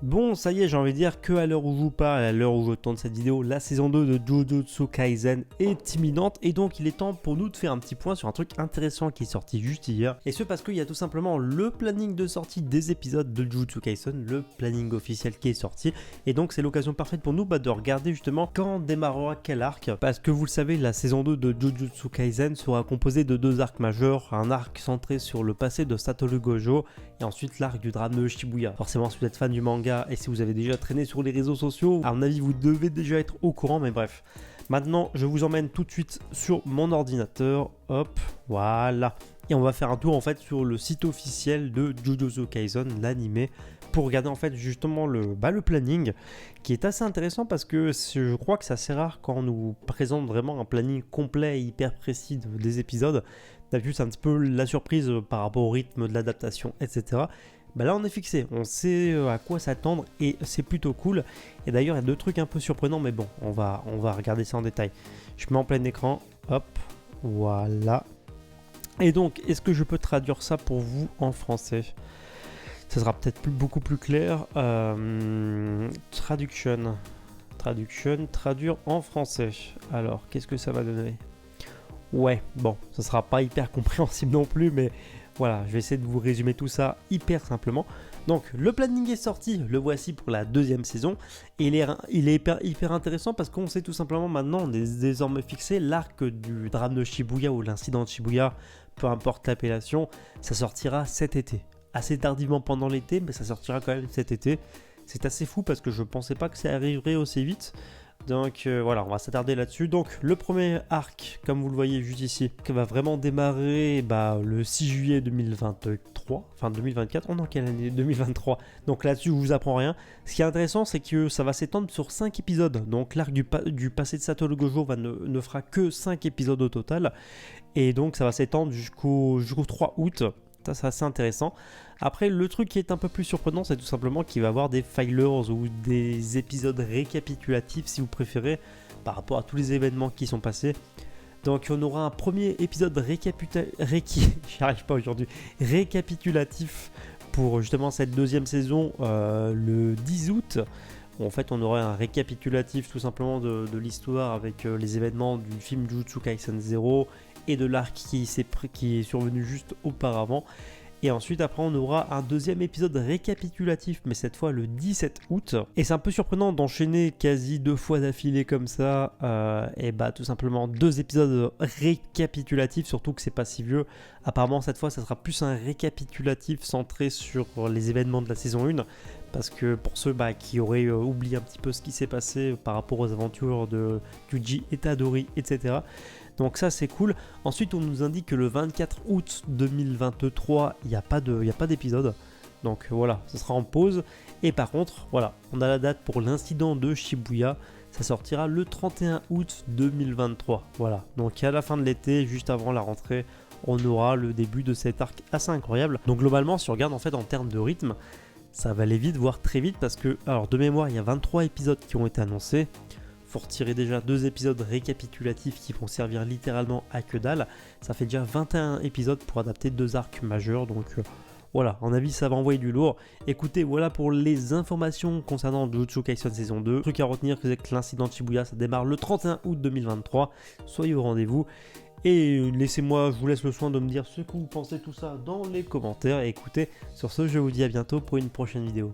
Bon, ça y est, j'ai envie de dire que à l'heure où je vous parle, à l'heure où je tourne cette vidéo, la saison 2 de Jujutsu Kaisen est imminente et donc il est temps pour nous de faire un petit point sur un truc intéressant qui est sorti juste hier. Et ce parce qu'il y a tout simplement le planning de sortie des épisodes de Jujutsu Kaisen, le planning officiel qui est sorti. Et donc c'est l'occasion parfaite pour nous de regarder justement quand démarrera quel arc. Parce que vous le savez, la saison 2 de Jujutsu Kaisen sera composée de deux arcs majeurs, un arc centré sur le passé de Satoru Gojo et ensuite l'arc du drame de Shibuya. Forcément, si vous êtes fan du manga et si vous avez déjà traîné sur les réseaux sociaux, à mon avis vous devez déjà être au courant, mais bref. Maintenant je vous emmène tout de suite sur mon ordinateur, hop, voilà. Et on va faire un tour en fait sur le site officiel de Jujutsu Kaisen, l'anime, pour regarder en fait justement le planning, qui est assez intéressant parce que je crois que c'est assez rare quand on nous présente vraiment un planning complet et hyper précis des épisodes. D'habitude c'est un petit peu la surprise par rapport au rythme de l'adaptation, etc. Bah là on est fixé, on sait à quoi s'attendre et c'est plutôt cool. Et d'ailleurs il y a deux trucs un peu surprenants, mais bon, on va regarder ça en détail. Je mets en plein écran, hop, voilà. Et donc, est-ce que je peux traduire ça pour vous en français? Ça sera peut-être beaucoup plus clair. Traduction, traduire en français. Alors, qu'est-ce que ça va donner? Ouais, bon, ça sera pas hyper compréhensible non plus, mais voilà, je vais essayer de vous résumer tout ça hyper simplement. Donc, le planning est sorti, le voici pour la deuxième saison, et il est hyper intéressant parce qu'on sait tout simplement maintenant, on est désormais fixé, l'arc du drame de Shibuya ou l'incident de Shibuya, peu importe l'appellation, ça sortira cet été. Assez tardivement pendant l'été, mais ça sortira quand même cet été. C'est assez fou parce que je pensais pas que ça arriverait aussi vite. Donc voilà, on va s'attarder là-dessus. Donc le premier arc, comme vous le voyez juste ici, qui va vraiment démarrer le 6 juillet 2023, enfin 2024, on est en quelle année? 2023. Donc là-dessus, je vous apprends rien. Ce qui est intéressant, c'est que ça va s'étendre sur 5 épisodes. Donc l'arc du passé de Satoru Gojo ne fera que 5 épisodes au total. Et donc ça va s'étendre jusqu'au 3 août. Ça, c'est assez intéressant. Après, le truc qui est un peu plus surprenant, c'est tout simplement qu'il va y avoir des filers ou des épisodes récapitulatifs, si vous préférez, par rapport à tous les événements qui sont passés. Donc, on aura un premier épisode récapitulatif pour justement cette deuxième saison le 10 août. En fait, on aurait un récapitulatif tout simplement de l'histoire avec les événements du film Jujutsu Kaisen 0 et de l'arc qui est survenu juste auparavant. Et ensuite, après, on aura un deuxième épisode récapitulatif, mais cette fois le 17 août. Et c'est un peu surprenant d'enchaîner quasi 2 fois d'affilée comme ça. Et bah, tout simplement 2 épisodes récapitulatifs, surtout que c'est pas si vieux. Apparemment, cette fois, ça sera plus un récapitulatif centré sur les événements de la saison 1. Parce que pour ceux qui auraient oublié un petit peu ce qui s'est passé par rapport aux aventures de Yuji Itadori, etc. Donc ça c'est cool. Ensuite on nous indique que le 24 août 2023 il n'y a pas d'épisode. Donc voilà, ça sera en pause. Et par contre, voilà, on a la date pour l'incident de Shibuya. Ça sortira le 31 août 2023. Voilà, donc à la fin de l'été, juste avant la rentrée, on aura le début de cet arc assez incroyable. Donc globalement, si on regarde en fait en termes de rythme, ça va aller vite, voire très vite, parce que, alors de mémoire, il y a 23 épisodes qui ont été annoncés. Faut retirer déjà 2 épisodes récapitulatifs qui vont servir littéralement à que dalle. Ça fait déjà 21 épisodes pour adapter 2 arcs majeurs, donc voilà, en avis ça va envoyer du lourd. Écoutez, voilà pour les informations concernant Jujutsu Kaisen saison 2. Le truc à retenir, c'est que l'incident de Shibuya, ça démarre le 31 août 2023. Soyez au rendez-vous. Et laissez-moi, je vous laisse le soin de me dire ce que vous pensez de tout ça dans les commentaires. Et écoutez, sur ce, je vous dis à bientôt pour une prochaine vidéo.